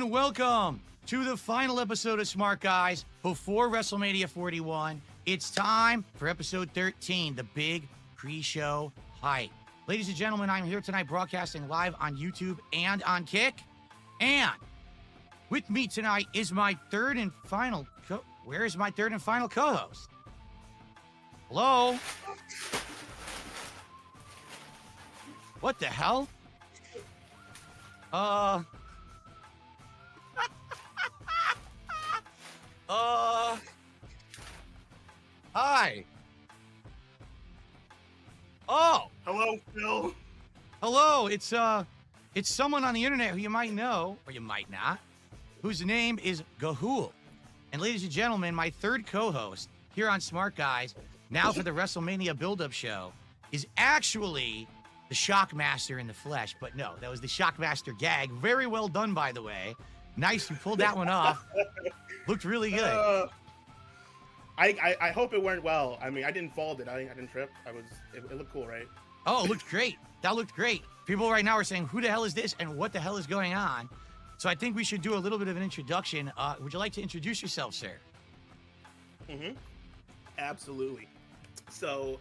Welcome to the final episode of Smart Guys before WrestleMania 41. It's time for episode 13, the big pre-show hype. Ladies and gentlemen, I'm here tonight broadcasting live on YouTube and on Kick. And with me tonight is my third and final where is my third and final co-host? Hello? What the hell? Hi. Oh. Hello, Phil. Hello. It's someone on the internet who you might know, or you might not, whose name is Gahool. And ladies and gentlemen, my third co-host here on Smart Guys, now for the WrestleMania build-up show, is actually the Shockmaster in the flesh. But no, that was the Shockmaster gag. Very well done, by the way. Nice, you pulled that one off. Looked really good. I hope it went well. I mean, I didn't fall, did I? I didn't trip. It looked cool, right? Oh, it looked great. That looked great. People right now are saying, who the hell is this and what the hell is going on? So I think we should do a little bit of an introduction. Would you like to introduce yourself, sir? Mm-hmm. Absolutely. So,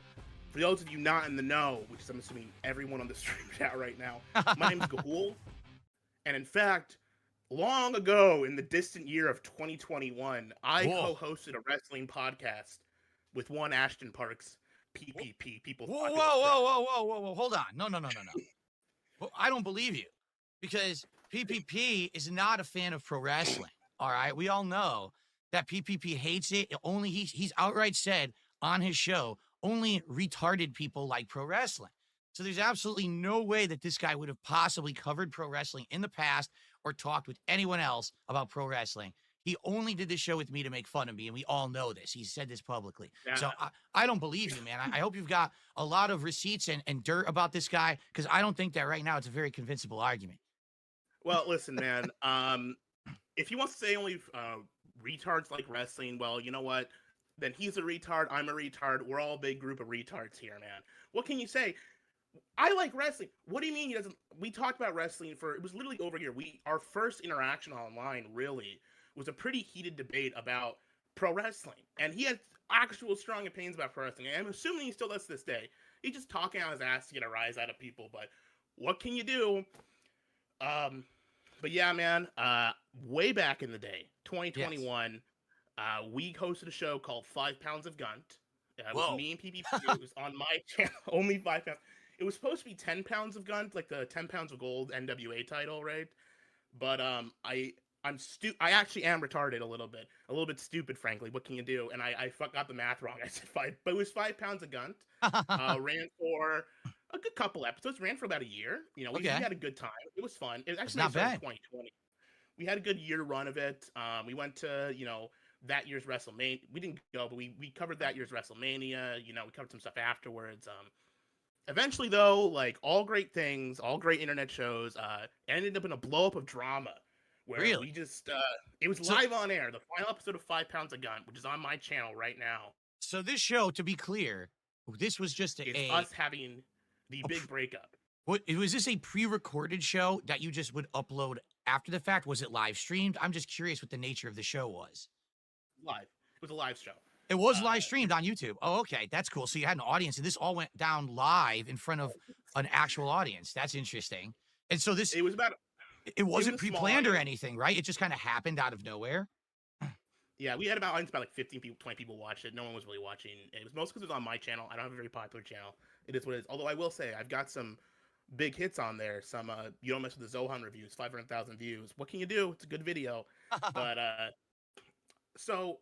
for those of you not in the know, which is I'm assuming everyone on the stream chat right now, my name is Gahool. And in fact, long ago in the distant year of 2021, I co-hosted a wrestling podcast with one Ashton Parks, PPP. Whoa. Hold on. No. Well, I don't believe you because PPP is not a fan of pro wrestling. All right. We all know that PPP hates it. Only he's outright said on his show, only retarded people like pro wrestling. So there's absolutely no way that this guy would have possibly covered pro wrestling in the past or talked with anyone else about pro wrestling. He only did this show with me to make fun of me, and we all know this. He said this publicly. Yeah. So I don't believe you, man. I hope you've got a lot of receipts and dirt about this guy, because I don't think that right now it's a very convincible argument. Well, listen, man. If he wants to say only retards like wrestling, well, you know what? Then he's a retard, I'm a retard. We're all a big group of retards here, man. What can you say? I like wrestling. What do you mean he doesn't? We talked about wrestling it was literally over a year. Our first interaction online really was a pretty heated debate about pro wrestling. And he had actual strong opinions about pro wrestling. And I'm assuming he still does to this day. He's just talking out his ass to get a rise out of people. But what can you do? But yeah, man, way back in the day, 2021, we hosted a show called 5 Pounds of Gunt. It was me and PPP. It was on my channel, only 5 pounds. It was supposed to be 10 pounds of Gunt, like the 10 pounds of gold NWA title, right? But I actually am retarded a little bit stupid, frankly. What can you do? And I got the math wrong. I said 5, but it was 5 pounds of Gunt. Ran for a good couple episodes. Ran for about a year. You know, we had a good time. It was fun. It was actually not bad. 2020. We had a good year run of it. We went to that year's WrestleMania. We didn't go, but we covered that year's WrestleMania. You know, we covered some stuff afterwards. Eventually, though, like all great things, all great internet shows, ended up in a blow up of drama where we just it was live on air. The final episode of 5 Pounds of Gunt, which is on my channel right now. So this show, to be clear, this was just us having the big breakup. Was this a pre-recorded show that you just would upload after the fact? Was it live streamed? I'm just curious what the nature of the show was. Live. It was a live show. It was live streamed on YouTube. Oh, okay. That's cool. So you had an audience, and this all went down live in front of an actual audience. That's interesting. And so this... It wasn't pre-planned or anything, right? It just kind of happened out of nowhere? Yeah, we had about like 15 people, 20 people watched it. No one was really watching. It was mostly because it was on my channel. I don't have a very popular channel. It is what it is. Although I will say, I've got some big hits on there. Some You Don't Mess With the Zohan reviews, 500,000 views. What can you do? It's a good video. But, so...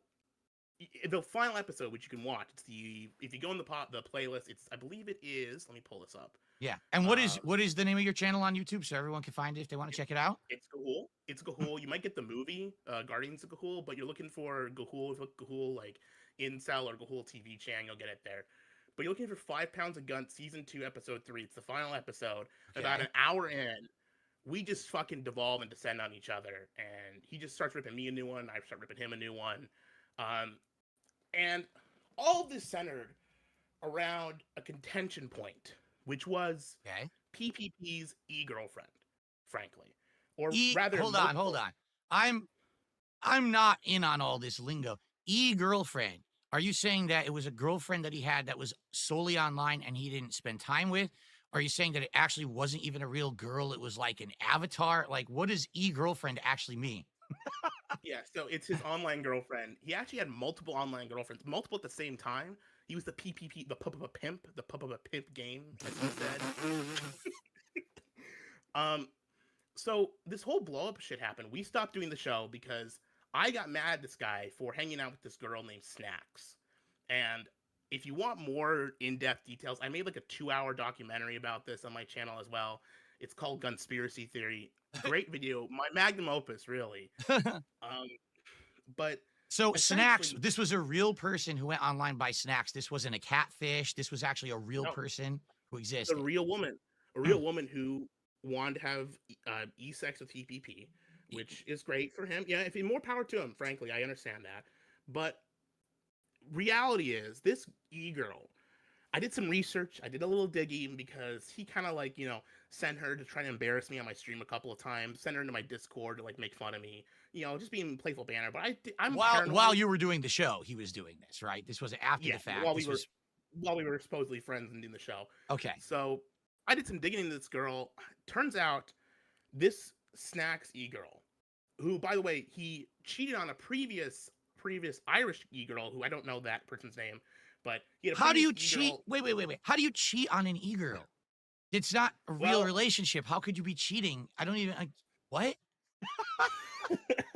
the final episode, which you can watch, if you go in the playlist, I believe it is. Let me pull this up. Yeah, and what is the name of your channel on YouTube so everyone can find it if they want to check it out? It's Gahool. It's Gahool. You might get the movie Guardians of Gahool, but you're looking for Gahool. If you look Gahool like Incel or Gahool TV channel, you'll get it there. But you're looking for 5 Pounds of Gunt season 2 episode 3. It's the final episode. Okay. About an hour in, we just fucking devolve and descend on each other, and he just starts ripping me a new one. I start ripping him a new one. And all of this centered around a contention point, which was PPP's e-girlfriend, frankly. Or rather... Hold on. I'm I'm not in on all this lingo. E-girlfriend. Are you saying that it was a girlfriend that he had that was solely online and he didn't spend time with? Are you saying that it actually wasn't even a real girl? It was like an avatar? Like, what does e-girlfriend actually mean? Yeah, so it's his online girlfriend. He actually had multiple online girlfriends, multiple at the same time. He was the PPP, the pup of a pimp, the pup of a pimp game, as he said. Um, so this whole blow up shit happened. We stopped doing the show because I got mad at this guy for hanging out with this girl named Snacks. And if you want more in-depth details, I made like a 2-hour documentary about this on my channel as well. It's called Conspiracy Theory. Great video, my magnum opus, really. Um, but So Snacks, essentially, this was a real person who went online by Snacks. This wasn't a catfish. This was actually a real no, person who a existed. real woman, a real woman who wanted to have e-sex with PPP, which is great for him. Yeah, if he more power to him. Frankly, I understand that, but reality is this e-girl. I did some research. I did a little digging because he kind of like sent her to try to embarrass me on my stream a couple of times. Sent her into my Discord to like make fun of me. Just being playful banner. But I'm While paranoid. you were doing the show, he was doing this, right? This wasn't after Yeah, the fact. This was while we were supposedly friends and doing the show. okay. So I did some digging into this girl. Turns out this Snacks e-girl, who by the way he cheated on a previous Irish e-girl who I don't know that person's name, but he had a How do previous you cheat? e-girl. Wait. How do you cheat on an e-girl? It's not a real Well, relationship. How could you be cheating? I don't even what?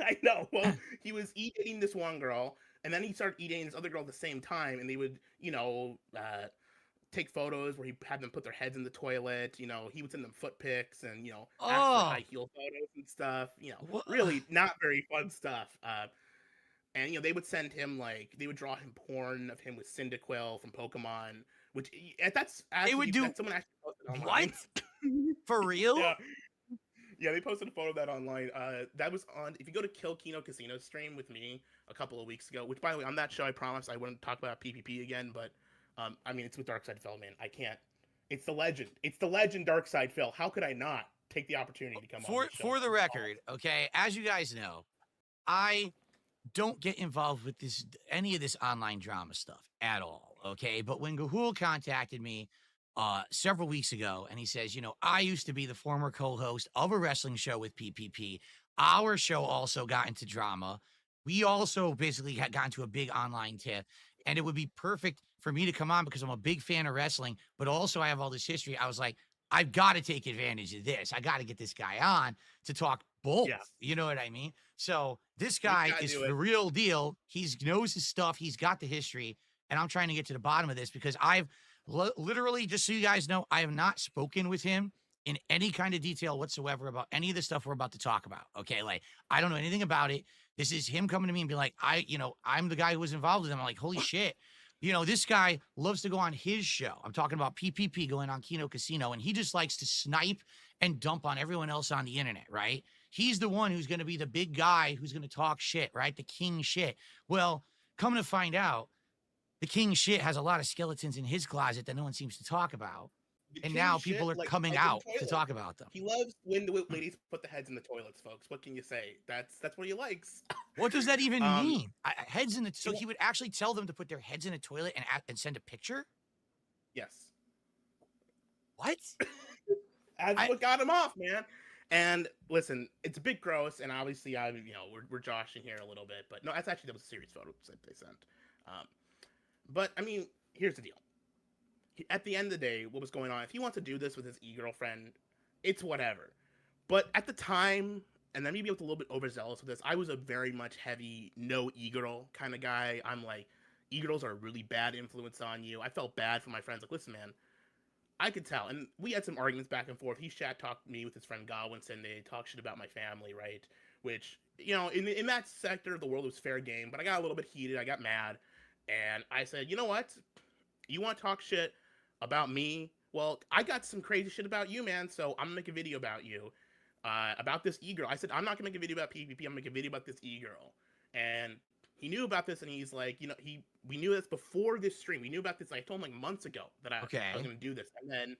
I know. Well, he was e-dating this one girl, and then he started e-dating this other girl at the same time, and they would, take photos where he had them put their heads in the toilet. He would send them foot pics and ask for Oh, high heel photos and stuff. what? Really not very fun stuff. And they would send him they would draw him porn of him with Cyndaquil from Pokemon, which They would do that's someone actually posted what? online. For real? Yeah. Yeah, they posted a photo of that online. That was on. If you go to Kill Kino Casino stream with me a couple of weeks ago, which by the way, on that show I promised I wouldn't talk about PPP again, but I mean it's with Darkside Phil, man. I can't. It's the legend. It's the legend, Darkside Phil. How could I not take the opportunity to come on this show? For the record, okay, as you guys know, I don't get involved with any of this online drama stuff at all. Okay. But when Gahool contacted me several weeks ago and he says, I used to be the former co-host of a wrestling show with PPP. Our show also got into drama. We also basically had gotten to a big online tip. And it would be perfect for me to come on because I'm a big fan of wrestling, but also I have all this history. I was like, I've got to take advantage of this. I got to get this guy on to talk both. Yeah. You know what I mean? So this guy is the it. real deal. He knows his stuff. He's got the history. And I'm trying to get to the bottom of this because I've literally, just so you guys know, I have not spoken with him in any kind of detail whatsoever about any of the stuff we're about to talk about. Okay. Like, I don't know anything about it. This is him coming to me and being like, I'm the guy who was involved with him. I'm like, holy shit. This guy loves to go on his show. I'm talking about PPP going on Kino Casino, and he just likes to snipe and dump on everyone else on the internet, right? He's the one who's going to be the big guy who's going to talk shit, right? The king shit. Well, coming to find out, the king shit has a lot of skeletons in his closet that no one seems to talk about. And now people are coming out to talk about them. He loves when the ladies put the heads in the toilets, folks. What can you say? That's what he likes. What does that even mean? Heads in the so he would actually tell them to put their heads in a toilet and send a picture? Yes. What? That's what got him off, man. And listen, it's a bit gross, and obviously, we're joshing here a little bit, but no, that was a serious photo that they sent. But I mean, here's the deal. At the end of the day, what was going on? If he wants to do this with his e-girlfriend, it's whatever. But at the time, and then maybe I was a little bit overzealous with this, I was a very much heavy no e-girl kind of guy. I'm like, e-girls are a really bad influence on you. I felt bad for my friends. Like, listen, man, I could tell. And we had some arguments back and forth. He talked me with his friend Godwinson. They talked shit about my family, right? Which, in that sector of the world, it was fair game. But I got a little bit heated. I got mad. And I said, you know what? You want to talk shit about me? Well, I got some crazy shit about you, man. So I'm going to make a video about you. About this e-girl. I said, I'm not going to make a video about PPP. I'm going to make a video about this e-girl. And he knew about this, and he's like, we knew this before this stream. We knew about this. I told him like months ago that I was going to do this. And then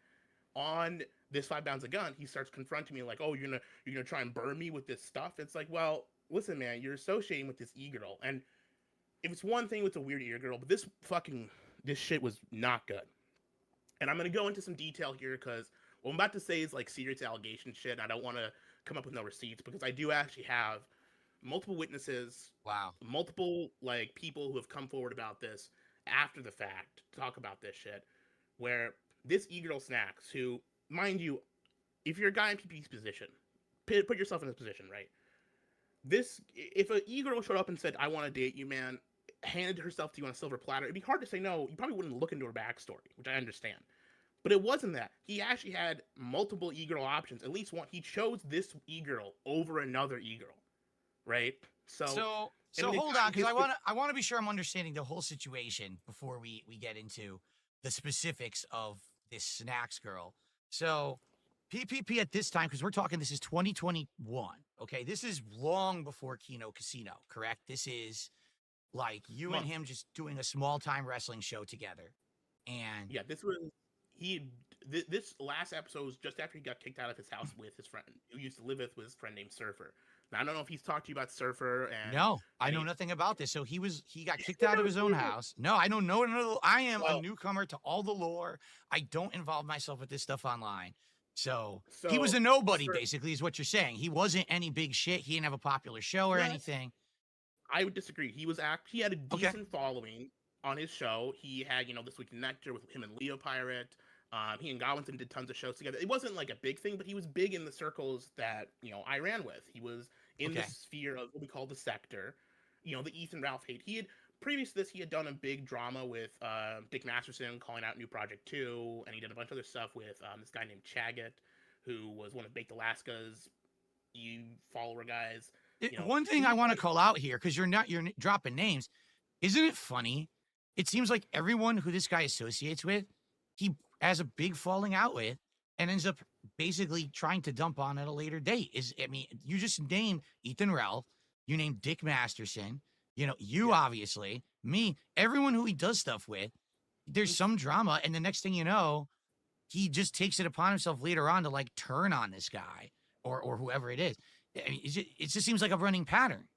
on this 5 pounds of gun, he starts confronting me like, "Oh, you're gonna try and burn me with this stuff." It's like, well, listen, man, you're associating with this e-girl, and if it's one thing, it's a weird e-girl, but this shit was not good. And I'm gonna go into some detail here because what I'm about to say is like serious allegation shit. And I don't want to come up with no receipts because I do actually have multiple witnesses, Wow. multiple like people who have come forward about this after the fact to talk about this shit. Where this e-girl Snacks, who, mind you, if you're a guy in PP's position, put yourself in this position, right? If an e-girl showed up and said, "I want to date you, man," handed herself to you on a silver platter, it'd be hard to say no. You probably wouldn't look into her backstory, which I understand. But it wasn't that. He actually had multiple e-girl options. At least one. He chose this e-girl over another e-girl, right? So I mean, hold on, because I want to be sure I'm understanding the whole situation before we get into the specifics of this Snacks girl. So PPP at this time, because we're talking, this is 2021. Okay, this is long before Kino Casino, correct? This is like you and him just doing a small time wrestling show together. And yeah, this last episode was just after he got kicked out of his house with his friend who used to live with his friend named Surfer. Now, I don't know if he's talked to you about Surfer. And no, I know nothing about this. So he got kicked out of his own house. No, I don't know. No, I am a newcomer to all the lore. I don't involve myself with this stuff online. So he was a nobody, basically, is what you're saying. He wasn't any big shit. He didn't have a popular show or anything. I would disagree. He had a decent following on his show. He had, This Week in Nectar with him and Leo Pirate. He and Godwinson did tons of shows together. It wasn't like a big thing, but he was big in the circles that, I ran with. He was in the sphere of what we call the sector, the Ethan Ralph hate. Previous to this, he had done a big drama with Dick Masterson calling out New Project 2, and he did a bunch of other stuff with this guy named Chaggett, who was one of Baked Alaska's follower guys. One thing I want to call out here, because you're dropping names, isn't it funny? It seems like everyone who this guy associates with, he has a big falling out with, and ends up basically trying to dump on at a later date. You just named Ethan Ralph, you named Dick Masterson, obviously, me, everyone who he does stuff with, there's some drama, and the next thing you know, he just takes it upon himself later on to like turn on this guy or whoever it is. I mean, it just seems like a running pattern.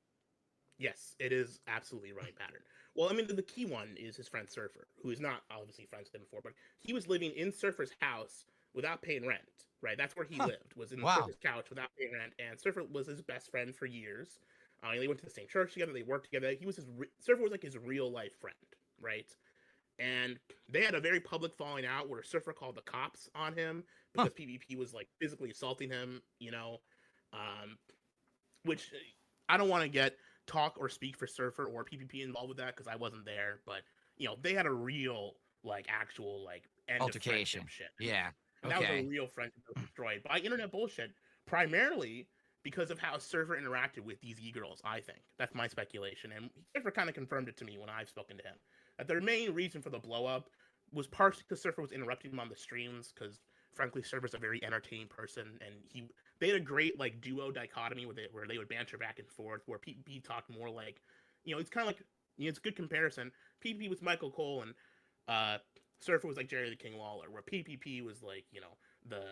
Yes, it is absolutely a running pattern. Well, I mean, the key one is his friend Surfer, who is not obviously friends with him before, but he was living in Surfer's house without paying rent, right? That's where he lived, was in Surfer's couch without paying rent, and Surfer was his best friend for years. They went to the same church together, they worked together. Surfer was like his real life friend, right? And they had a very public falling out where Surfer called the cops on him because PPP was like physically assaulting him, which I don't want to talk or speak for Surfer or PPP involved with that because I wasn't there, but they had a real actual end altercation of shit. Yeah. And that was a real friendship that was destroyed by internet bullshit, primarily because of how Surfer interacted with these e-girls, I think. That's my speculation. And Surfer kind of confirmed it to me when I've spoken to him. That their main reason for the blow-up was partially because Surfer was interrupting him on the streams, because, frankly, Surfer's a very entertaining person, and they had a great, duo dichotomy where they would banter back and forth, where PPP talked more it's kind of it's a good comparison. PPP was Michael Cole, and Surfer was like Jerry the King Lawler, where PPP was the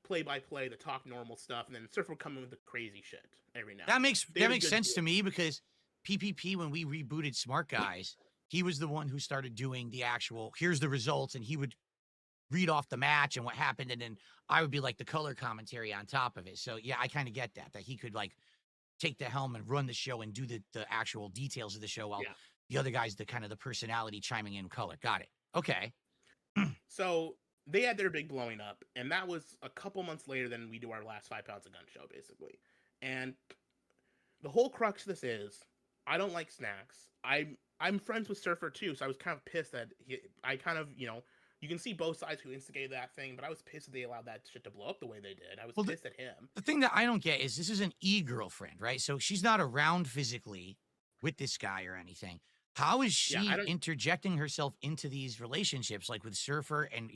play-by-play, the talk normal stuff, and then Surfer would come in with the crazy shit every now. That makes sense to me, because PPP, when we rebooted Smart Guys, he was the one who started doing the actual, here's the results, and he would read off the match and what happened, and then I would be like the color commentary on top of it. So yeah, I kind of get that he could take the helm and run the show and do the actual details of the show, while the other guy's the kind of the personality chiming in color. Got it. Okay. So they had their big blowing up, and that was a couple months later than we do our last 5 Pounds of Gun show, basically. And the whole crux of this is, I don't like Snacks. I'm friends with Surfer too, so I was kind of pissed that you can see both sides who instigated that thing, but I was pissed that they allowed that shit to blow up the way they did. I was pissed at him. The thing that I don't get is, this is an e-girlfriend, right? So she's not around physically with this guy or anything. How is she interjecting herself into these relationships, like with Surfer, and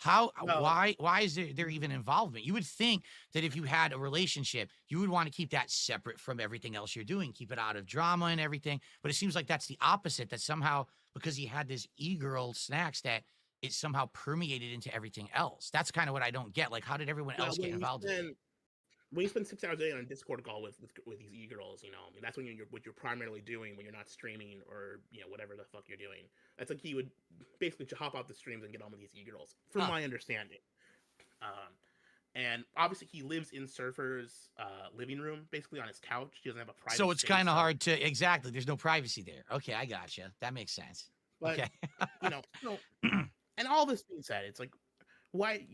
why is there even involvement? You would think that if you had a relationship, you would want to keep that separate from everything else you're doing, keep it out of drama and everything. But it seems like that's the opposite, that somehow, because he had this e-girl Snacks, that it somehow permeated into everything else. That's kind of what I don't get. Like, how did everyone else get involved in it? When you spend 6 hours a day on a Discord call with these e-girls, I mean, that's when what you're primarily doing when you're not streaming or whatever the fuck you're doing. That's like he would basically hop off the streams and get on with these e-girls, from my understanding. And obviously he lives in Surfer's living room, basically on his couch. He doesn't have a private. So it's kind of hard to there's no privacy there. Okay, I gotcha. That makes sense. But, okay, and all this being said, it's like, why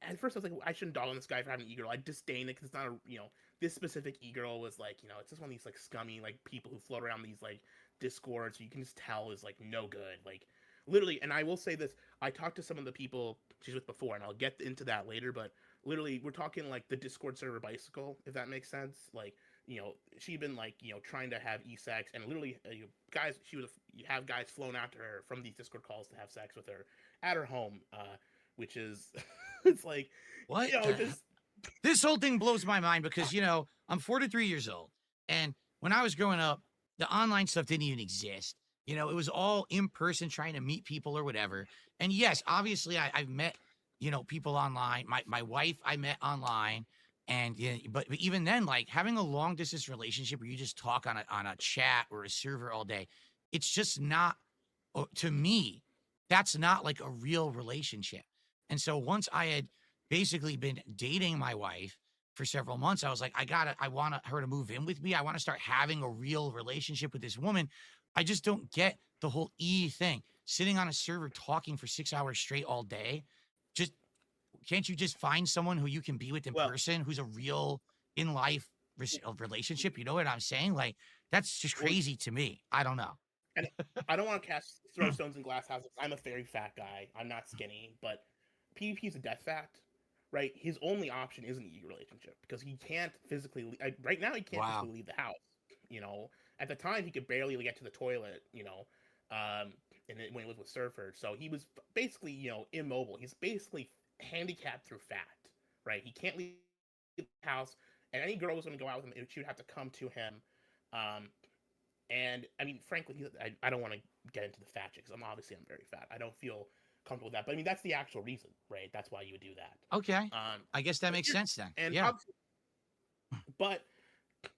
at first I was like, I shouldn't dog on this guy for having an e-girl. I disdain it because it's not this specific e-girl was like, it's just one of these like scummy like people who float around these like Discords. So you can just tell is like no good. Like literally, and I will say this, I talked to some of the people she's with before, and I'll get into that later, but literally we're talking like the Discord server bicycle, if that makes sense. Like, she'd been like, trying to have e-sex, and literally guys, you have guys flown out to her from these Discord calls to have sex with her at her home, which is it's like, what just this whole thing blows my mind because I'm 43 years old, and when I was growing up, the online stuff didn't even exist. It was all in person, trying to meet people or whatever. And yes, obviously I've met people online. My wife I met online, and but even then, like having a long distance relationship where you just talk on a chat or a server all day, it's just not, to me, that's not like a real relationship. And so once I had basically been dating my wife for several months, I was like, I want her to move in with me. I want to start having a real relationship with this woman. I just don't get the whole thing. Sitting on a server talking for 6 hours straight all day. Just can't you just find someone who you can be with in person, who's a real in life relationship? You know what I'm saying? Like, that's just crazy to me. I don't know. And I don't want to throw stones in glass houses. I'm a very fat guy. I'm not skinny, but PvP is a death fact, right? His only option is an e relationship because he can't physically right now he can't physically leave the house. At the time he could barely get to the toilet, and when he lived with Surfer, so he was basically immobile. He's basically handicapped through fat, right? He can't leave the house, and any girl was going to go out with him, she would have to come to him. And I mean, frankly, I don't want to get into the fat shit because I'm very fat. I don't feel comfortable with that, but I mean that's the actual reason, right? That's why you would do that. Okay. I guess that makes sense then. And yeah. But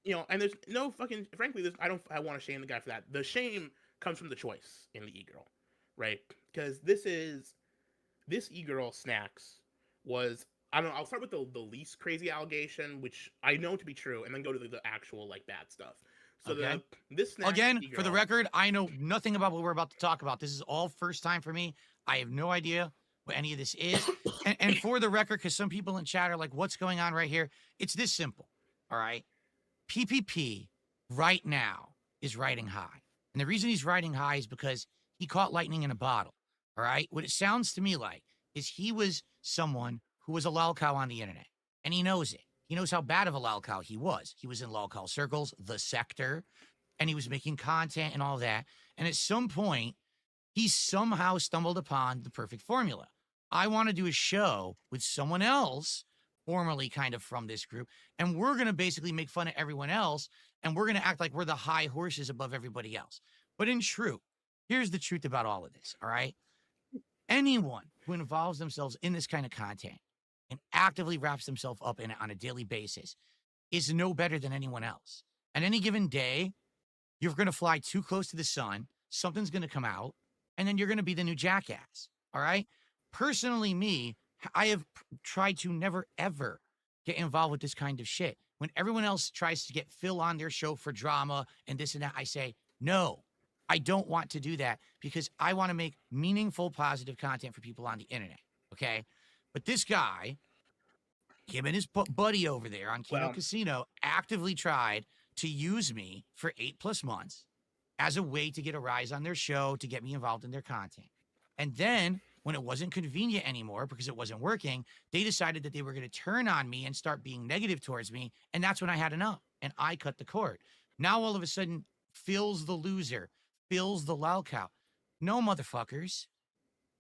and there's no fucking, frankly, I want to shame the guy for that. The shame comes from the choice in the e-girl, right? Because this e-girl Snacks was, I don't know, I'll start with the least crazy allegation, which I know to be true, and then go to the actual like bad stuff. So okay. This Snacks again, e-girl, for the record, I know nothing about what we're about to talk about. This is all first time for me. I have no idea what any of this is. and for the record, because some people in chat are like, what's going on right here? It's this simple. All right. PPP right now is riding high. And the reason he's riding high is because he caught lightning in a bottle. All right. What it sounds to me like is he was someone who was a lolcow on the internet, and he knows it. He knows how bad of a lolcow he was. He was in lolcow circles, the sector, and he was making content and all that. And at some point, he somehow stumbled upon the perfect formula. I want to do a show with someone else, formerly kind of from this group, and we're going to basically make fun of everyone else, and we're going to act like we're the high horses above everybody else. But in truth, here's the truth about all of this, all right? Anyone who involves themselves in this kind of content and actively wraps themselves up in it on a daily basis is no better than anyone else. At any given day, you're going to fly too close to the sun, something's going to come out, and then you're going to be the new jackass, all right? Personally, me, I have tried to never, ever get involved with this kind of shit. When everyone else tries to get Phil on their show for drama and this and that, I say, no, I don't want to do that because I want to make meaningful, positive content for people on the internet, okay? But this guy, him and his buddy over there on Kino Casino, actively tried to use me for 8+ months as a way to get a rise on their show, to get me involved in their content. And then when it wasn't convenient anymore because it wasn't working, they decided that they were going to turn on me and start being negative towards me. And that's when I had enough and I cut the cord. Now, all of a sudden, Phil's the loser. Phil's the lolcow. No, motherfuckers.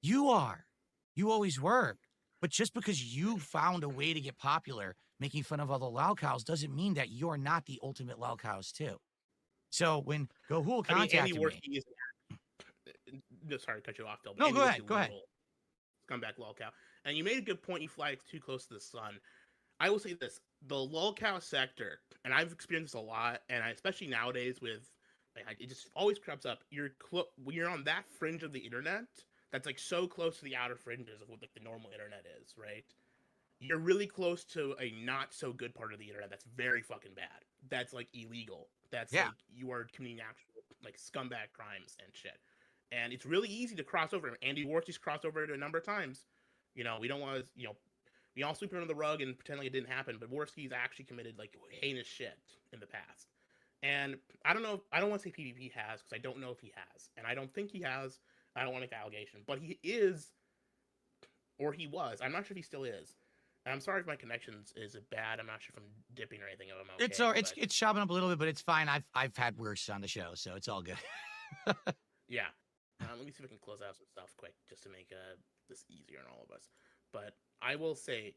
You are. You always were. But just because you found a way to get popular making fun of other lolcows doesn't mean that you're not the ultimate lolcows too. So when Gahool contacted me... Sorry to cut you off, Phil. No, go ahead. scumbag lolcow. And you made a good point. You flagged too close to the sun. I will say this: the lolcow sector, and I've experienced this a lot, and especially nowadays with, like, it just always creeps up. You're on that fringe of the internet that's like so close to the outer fringes of what like the normal internet is, right? You're really close to a not so good part of the internet that's very fucking bad. That's like illegal. That's Yeah. like you are committing actual like scumbag crimes and shit. And it's really easy to cross over. Andy Warsi's crossed over it a number of times. We don't want to, we all sweep it under the rug and pretend like it didn't happen, but Warski's actually committed like heinous shit in the past. And I don't know, I don't want to say PPP has, because I don't know if he has. And I don't think he has. I don't want to make the allegation. But he is, or he was. I'm not sure if he still is. And I'm sorry if my connections is bad. I'm not sure if I'm dipping or anything. If I'm okay, It's chopping up a little bit, but it's fine. I've had worse on the show, so it's all good. Yeah. Let me see if I can close out some stuff quick just to make this easier on all of us. But I will say,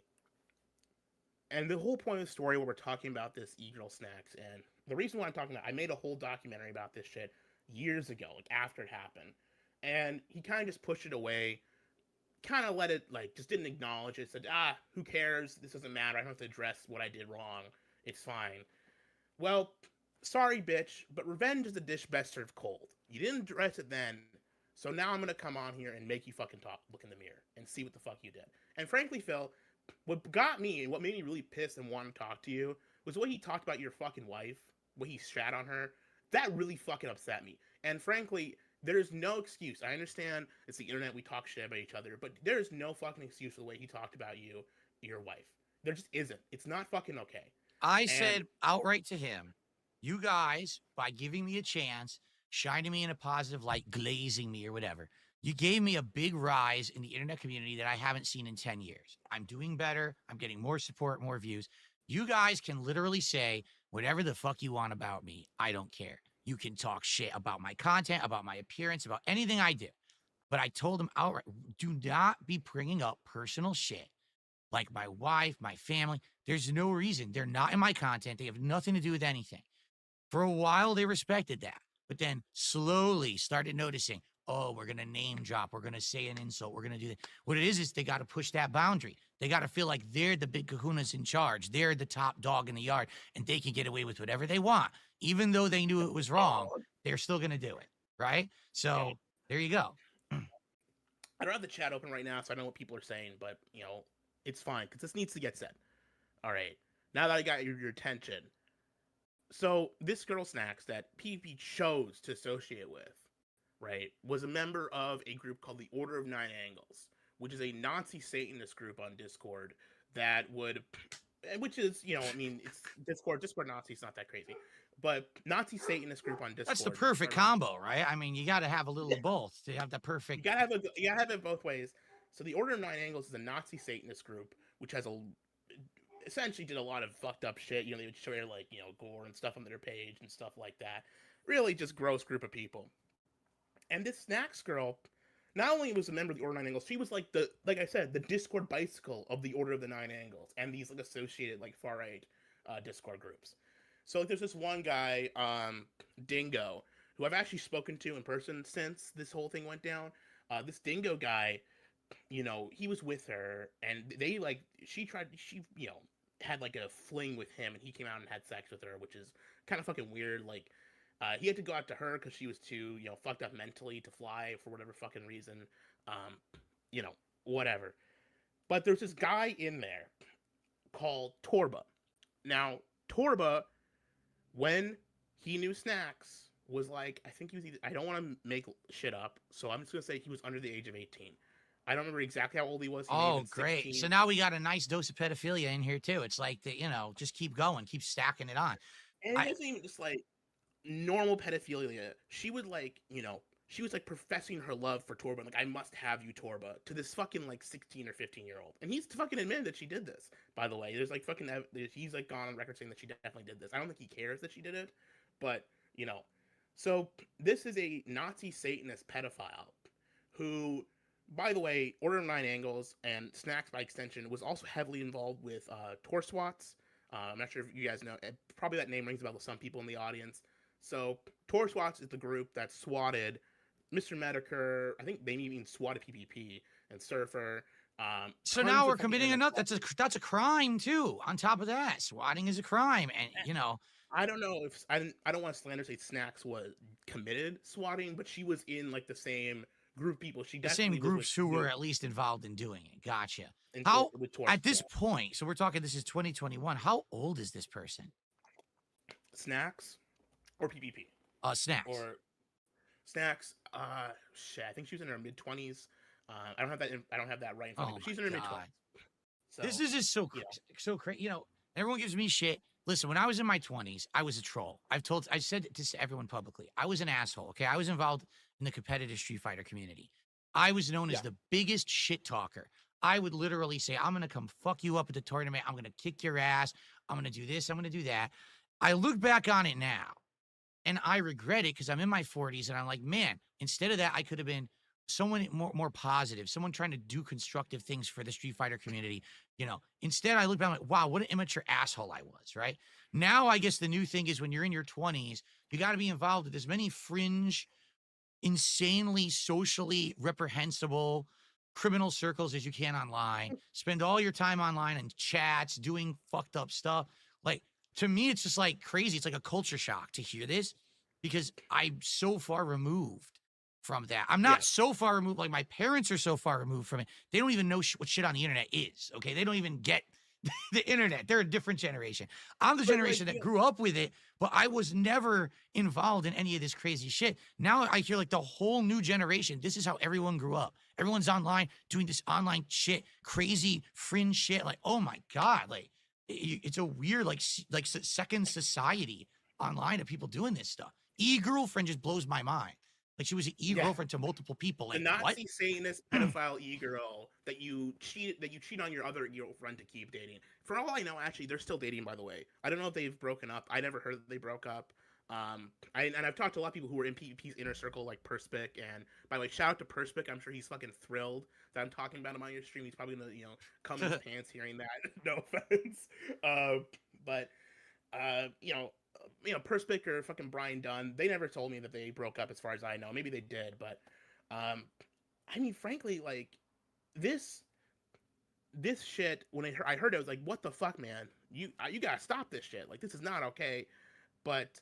and the whole point of the story where we're talking about this e-girl snacks, and the reason why I'm talking about, I made a whole documentary about this shit years ago, like after it happened. And he kind of just pushed it away, kind of let it, like, just didn't acknowledge it, said, who cares? This doesn't matter. I don't have to address what I did wrong. It's fine. Well, sorry, bitch, but revenge is a dish best served cold. You didn't address it then, so now I'm going to come on here and make you fucking look in the mirror and see what the fuck you did. And frankly, Phil, what got me and what made me really pissed and want to talk to you was what he talked about your fucking wife, what he shat on her. That really fucking upset me. And frankly, there's no excuse. I understand it's the internet, we talk shit about each other, but there's no fucking excuse for the way he talked about your wife. There just isn't. It's not fucking okay. I said outright to him, you guys, by giving me a chance, shining me in a positive light, glazing me or whatever, you gave me a big rise in the internet community that I haven't seen in 10 years. I'm doing better. I'm getting more support, more views. You guys can literally say whatever the fuck you want about me. I don't care. You can talk shit about my content, about my appearance, about anything I do. But I told him outright, do not be bringing up personal shit like my wife, my family. There's no reason. They're not in my content. They have nothing to do with anything. For a while, they respected that. But then slowly started noticing, oh, we're going to name drop. We're going to say an insult. We're going to do that. What it is they got to push that boundary. They got to feel like they're the big kahunas in charge. They're the top dog in the yard, and they can get away with whatever they want. Even though they knew it was wrong, they're still going to do it, right? So there you go. I don't have the chat open right now, so I know what people are saying, but, it's fine, because this needs to get said. All right. Now that I got your attention. So this girl snacks that PPP chose to associate with, right, was a member of a group called the Order of Nine Angles, which is a Nazi Satanist group on Discord which is, it's Discord Nazi's not that crazy, but Nazi Satanist group on Discord. That's the perfect combo, right? I mean, you got to have a little of both to have the perfect. You gotta have it both ways. So the Order of Nine Angles is a Nazi Satanist group, which has essentially did a lot of fucked up shit. They would share like, gore and stuff on their page and stuff like that. Really just gross group of people. And this snacks girl, not only was a member of the Order of Nine Angles, she was like like I said, the Discord bicycle of the Order of the Nine Angles and these like associated like far right Discord groups. So like, there's this one guy, Dingo, who I've actually spoken to in person since this whole thing went down. This Dingo guy, he was with her, and they she had like a fling with him, and he came out and had sex with her, which is kind of fucking weird. Like, he had to go out to her because she was too, fucked up mentally to fly for whatever fucking reason. Whatever. But there's this guy in there called Torba. Now, Torba, when he knew Snacks, was like, I think he was I don't want to make shit up, so I'm just going to say he was under the age of 18. I don't remember exactly how old he was. Oh, great. So now we got a nice dose of pedophilia in here, too. It's like, just keep going, keep stacking it on. And it wasn't even just like normal pedophilia. She would she was like professing her love for Torba. Like, I must have you, Torba, to this fucking like 16 or 15-year-old. And he's fucking admitted that she did this, by the way. There's like fucking, he's like gone on record saying that she definitely did this. I don't think he cares that she did it, but, So this is a Nazi Satanist pedophile who, by the way, Order of Nine Angles and Snacks by extension was also heavily involved with Torswats. I'm not sure if you guys know. Probably that name rings a bell to some people in the audience. So Torswats is the group that swatted Mr. Medicare. I think they even swatted PPP and Surfer. So Tons now of we're fucking committing internet another. That's a crime too. On top of that, swatting is a crime, and I don't know if I don't want to slander say Snacks was committed swatting, but she was in like the same group of people. She the same definitely was with groups who were at least involved in doing it. Gotcha. into How with Torch. at this point? So we're talking. This is 2021. How old is this person? Snacks or PPP Snacks. or Snacks. Shit. I think she was in her mid-20s. I don't have that. I don't have that right in front of me. But she's in her mid-20s. So This is just so so crazy. Everyone gives me shit. Listen, when I was in my 20s, I was a troll. I said to everyone publicly, I was an asshole. Okay, I was involved in the competitive Street Fighter community. I was known as the biggest shit talker. I would literally say, I'm gonna come fuck you up at the tournament. I'm gonna kick your ass. I'm gonna do this. I'm gonna do that. I look back on it now, and I regret it because I'm in my 40s, and I'm like, man, instead of that, I could have been someone more positive, someone trying to do constructive things for the Street Fighter community. Instead I look back, I'm like, wow, what an immature asshole I was, right? Now I guess the new thing is when you're in your 20s, you got to be involved with as many fringe, insanely socially reprehensible criminal circles as you can online. Spend all your time online and chats doing fucked up stuff. Like, to me, it's just like crazy. It's like a culture shock to hear this because I'm so far removed from that. I'm not so far removed. Like, my parents are so far removed from it. They don't even know what shit on the internet is. Okay. They don't even get the internet. They're a different generation. I'm the generation that grew up with it, but I was never involved in any of this crazy shit. Now I hear like the whole new generation. This is how everyone grew up. Everyone's online doing this online shit, crazy fringe shit. Like, oh my God. Like, it's a weird, like second society online of people doing this stuff. E-girlfriend just blows my mind. Like, she was an e-girlfriend to multiple people. Like, the Nazi what? Satanist pedophile e-girl that you cheat on your other girlfriend to keep dating. For all I know, actually, they're still dating. By the way, I don't know if they've broken up. I never heard that they broke up. I've talked to a lot of people who were in PvP's inner circle, like Perspic. And by the way, shout out to Perspic. I'm sure he's fucking thrilled that I'm talking about him on your stream. He's probably gonna come in his pants hearing that. No offense, but Perspic or fucking Brian Dunn, they never told me that they broke up as far as I know. Maybe they did, but I mean, frankly, like this shit, when I heard it, I was like, what the fuck, man? You gotta stop this shit. Like, this is not okay. But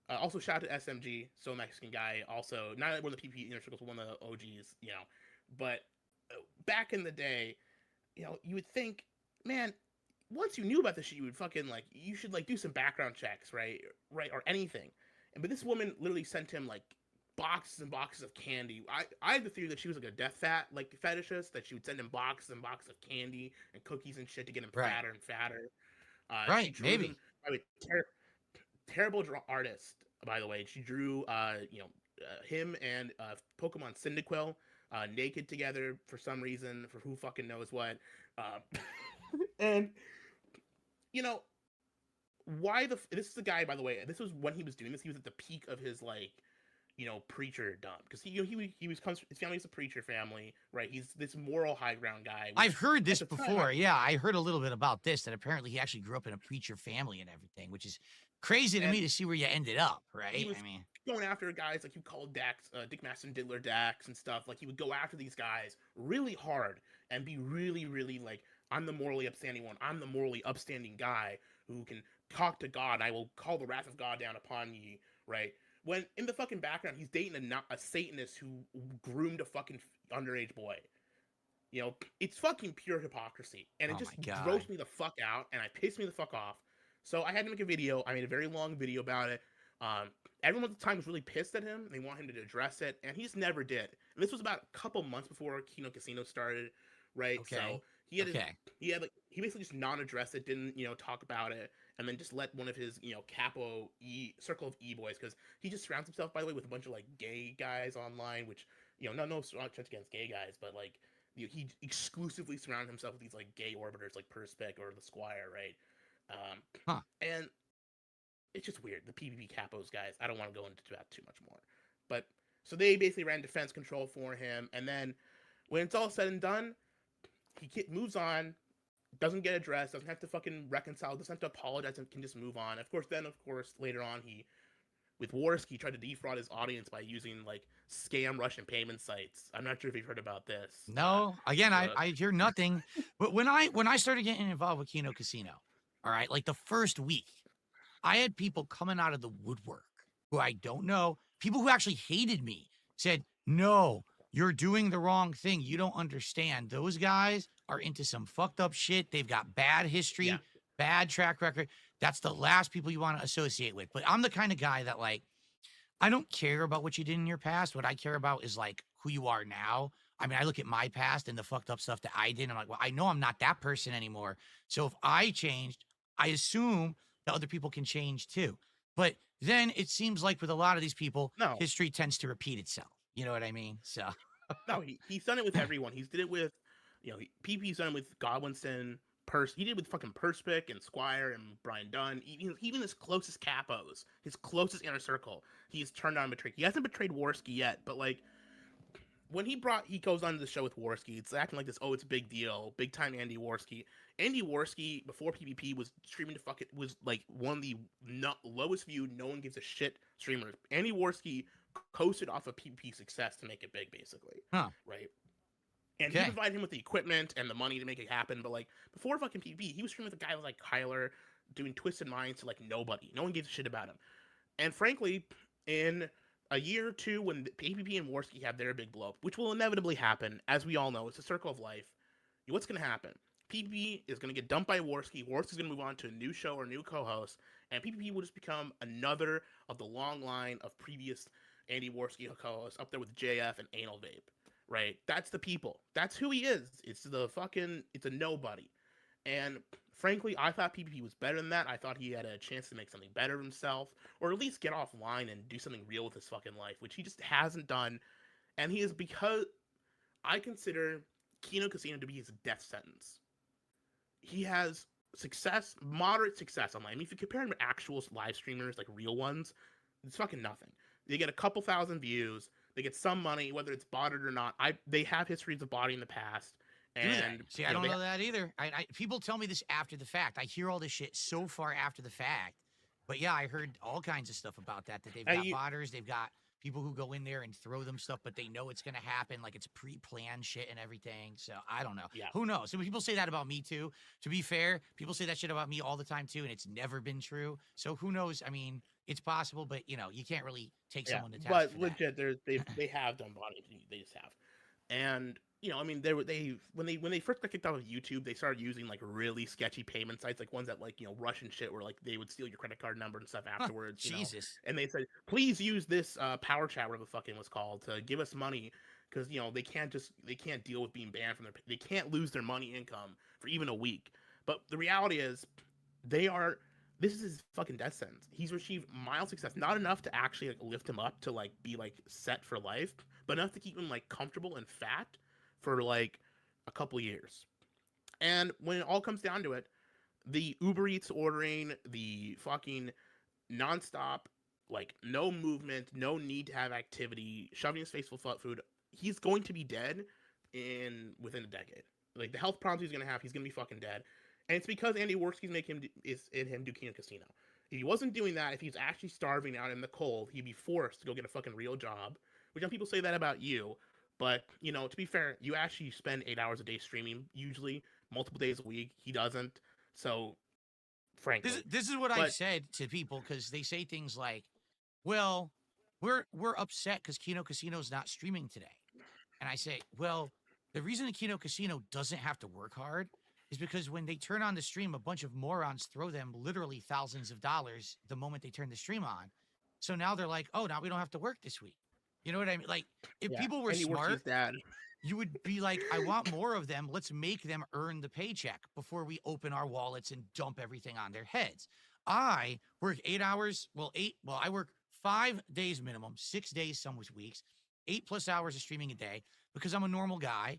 also shout out to SMG, so Mexican guy, also not one of the PP inner circles, but one of the OGs, but back in the day, you would think, man, once you knew about this shit, you would fucking you should do some background checks, right, or anything. But this woman literally sent him boxes and boxes of candy. I had the theory that she was like a death fetishist, that she would send him boxes and boxes of candy and cookies and shit to get him fatter and fatter. Maybe. Terrible artist, by the way. She drew him and Pokemon Cyndaquil naked together for some reason, for who fucking knows what. And this is the guy, by the way, this was when he was doing this, he was at the peak of his preacher dump, because his family's a preacher family, right? He's this moral high ground guy. I've heard this before. I heard a little bit about this, that apparently he actually grew up in a preacher family and everything, which is crazy to me to see where you ended up, right? He was going after guys like you called Dax, Dick Master and Diddler Dax and stuff. Like, he would go after these guys really hard and be really, really like, I'm the morally upstanding one. I'm the morally upstanding guy who can talk to God. I will call the wrath of God down upon ye, right? When in the fucking background, he's dating a Satanist who groomed a fucking underage boy. It's fucking pure hypocrisy. And it just grossed me the fuck out, and it pissed me the fuck off. So I had to make a video. I made a very long video about it. Everyone at the time was really pissed at him. They want him to address it, and he just never did. And this was about a couple months before Kino Casino started, right? Okay. So he basically just non-addressed it, didn't talk about it, and then just let one of his capo circle of e-boys, because he just surrounds himself, by the way, with a bunch of gay guys online, which no offense against gay guys, but he exclusively surrounded himself with these gay orbiters like Perspec or the Squire, right? And it's just weird. The PPP capos guys, I don't want to go into that too much more, but so they basically ran defense control for him, and then when it's all said and done, he moves on, doesn't get addressed, doesn't have to fucking reconcile, doesn't have to apologize, and can just move on. Of course, later on, he with Worski tried to defraud his audience by using like scam Russian payment sites. I'm not sure if you've heard about this. No, again, The I hear nothing. But when I started getting involved with Kino Casino, all right, like the first week, I had people coming out of the woodwork who I don't know, people who actually hated me, said, "No, you're doing the wrong thing. You don't understand. Those guys are into some fucked up shit. They've got bad yeah, history, bad track record. That's the last people you want to associate with." But I'm the kind of guy that like I don't care about what you did in your past. What I care about is like who you are now. I mean, I look at my past and the fucked up stuff that I did. And I'm like, well, I know I'm not that person anymore. So if I changed, I assume that other people can change too. But then it seems like with a lot of these people, no, history tends to repeat itself. You know what I mean? So no, he's done it with everyone. He's did it with, PP's done it with Godwinson. He did it with fucking Perspic and Squire and Brian Dunn. Even his closest capos, his closest inner circle, he's turned on betrayed. He hasn't betrayed Worski yet, but like when he goes on the show with Worski, it's acting like this. Oh, it's a big deal, big time Andy Worski. Andy Worski before PPP was streaming to was like one of the lowest viewed, no one gives a shit streamers. Andy Worski coasted off of PPP success to make it big, basically. huh. Right? And he Okay. provided him with the equipment and the money to make it happen. But like before fucking PPP, he was streaming with a guy like Kyler doing Twisted Minds to like nobody. No one gives a shit about him. And frankly, in a year or two, when PPP and Worski have their big blow up, which will inevitably happen, as we all know, it's a circle of life. What's going to happen? PPP is going to get dumped by Worski. Worski's going to move on to a new show or new co-host, and PPP will just become another of the long line of previous Andy Worski co-hosts up there with JF and Anal Vape. Right? That's the people. That's who he is. It's a nobody. And frankly, I thought PPP was better than that. I thought he had a chance to make something better of himself, or at least get offline and do something real with his fucking life, which he just hasn't done. And he is, because I consider Kino Casino to be his death sentence. He has success, moderate success online. I mean, if you compare him to actual live streamers, like real ones, it's fucking nothing. They get a couple thousand views. They get some money, whether it's botted or not. They have histories of botting in the past. And See, I don't know that either. People tell me this after the fact. I hear all this shit so far after the fact. But yeah, I heard all kinds of stuff about that they've got botters, they've got people who go in there and throw them stuff, but they know it's going to happen. Like it's pre-planned shit and everything. So I don't know. Yeah. Who knows? So people say that about me too. To be fair, people say that shit about me all the time too, and it's never been true. So who knows? I mean, it's possible, but you can't really take someone to task. But for legit, that. they have done botting. They just have. And I mean, when they first got kicked out of YouTube, they started using like really sketchy payment sites, like ones that like Russian shit, where like they would steal your credit card number and stuff afterwards. Jesus. And they said, please use this power chat, whatever the fucking was called, to give us money, because they can't deal with being banned from they can't lose their money income for even a week. But the reality is, this is his fucking death sentence. He's achieved mild success, not enough to actually like lift him up to like be like set for life, but enough to keep him like comfortable and fat for like a couple years. And when it all comes down to it, the Uber Eats ordering, the fucking nonstop, like no movement, no need to have activity, shoving his face full of food, he's going to be dead within a decade. Like the health problems he's gonna have, he's gonna be fucking dead. And it's because Andy Worski's making him do Kino Casino. If he wasn't doing that, if he's actually starving out in the cold, he'd be forced to go get a fucking real job. Which some people say that about you. But, to be fair, you actually spend 8 hours a day streaming, usually, multiple days a week. He doesn't. So, frankly. This is what I've said to people, because they say things like, well, we're upset because Kino Casino's not streaming today. And I say, well, the reason the Kino Casino doesn't have to work hard is because when they turn on the stream, a bunch of morons throw them literally thousands of dollars the moment they turn the stream on. So now they're like, oh, now we don't have to work this week. You know what I mean? Like, if people were smart, you would be like, I want more of them. Let's make them earn the paycheck before we open our wallets and dump everything on their heads. I work 8 hours. I work 5 days minimum, 6 days, some weeks, 8+ hours of streaming a day, because I'm a normal guy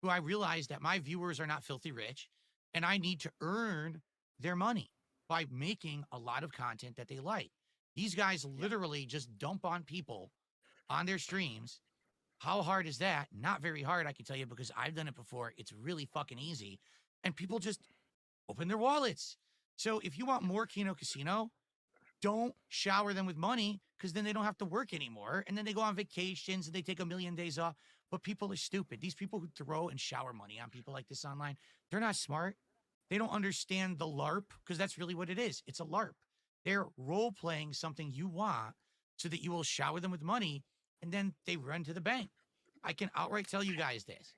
who I realize that my viewers are not filthy rich, and I need to earn their money by making a lot of content that they like. These guys literally just dump on people on their streams. How hard is that? Not very hard, I can tell you, because I've done it before. It's really fucking easy. And people just open their wallets. So if you want more Kino Casino, don't shower them with money because then they don't have to work anymore. And then they go on vacations and they take 1,000,000 days off. But people are stupid. These people who throw and shower money on people like this online, they're not smart. They don't understand the LARP because that's really what it is. It's a LARP. They're role playing something you want so that you will shower them with money and then they run to the bank. I can outright tell you guys this.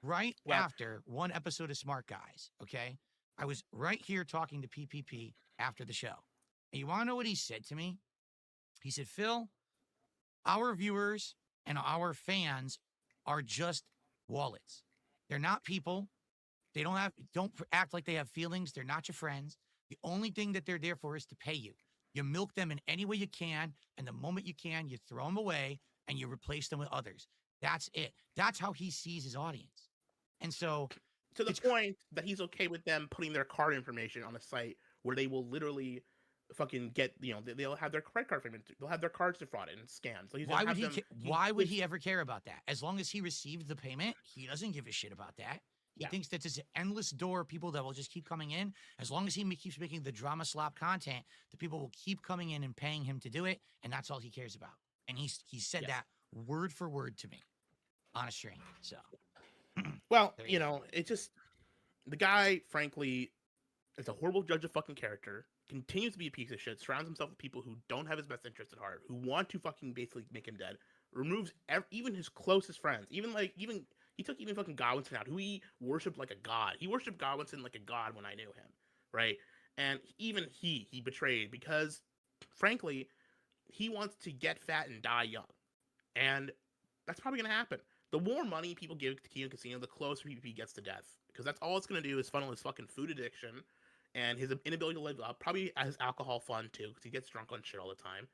Right after one episode of Smart Guys, okay? I was right here talking to PPP after the show. And you want to know what he said to me? He said, Phil, our viewers and our fans are just wallets. They're not people. They don't act like they have feelings. They're not your friends. The only thing that they're there for is to pay you. You milk them in any way you can, and the moment you can, you throw them away and you replace them with others. That's it. That's how he sees his audience. And so to the point that he's okay with them putting their card information on a site where they will literally fucking get, they'll have their credit card payment, they'll have their cards defrauded and scammed. So why would he ever care about that? As long as he received the payment, he doesn't give a shit about that. He thinks that there's an endless door of people that will just keep coming in. As long as he keeps making the drama slop content, the people will keep coming in and paying him to do it, and that's all he cares about. And he said that word for word to me on a stream. So, well, it just, the guy, frankly, is a horrible judge of fucking character, continues to be a piece of shit, surrounds himself with people who don't have his best interest at heart, who want to fucking basically make him dead, removes even his closest friends, even he took even fucking Godwinson out, who he worshipped like a god. He worshipped Godwinson like a god when I knew him, right? And even he betrayed because, frankly, he wants to get fat and die young. And that's probably going to happen. The more money people give to Key Casino, the closer PPP gets to death. Because that's all it's going to do is funnel his fucking food addiction and his inability to live up. Probably his alcohol fun, too, because he gets drunk on shit all the time.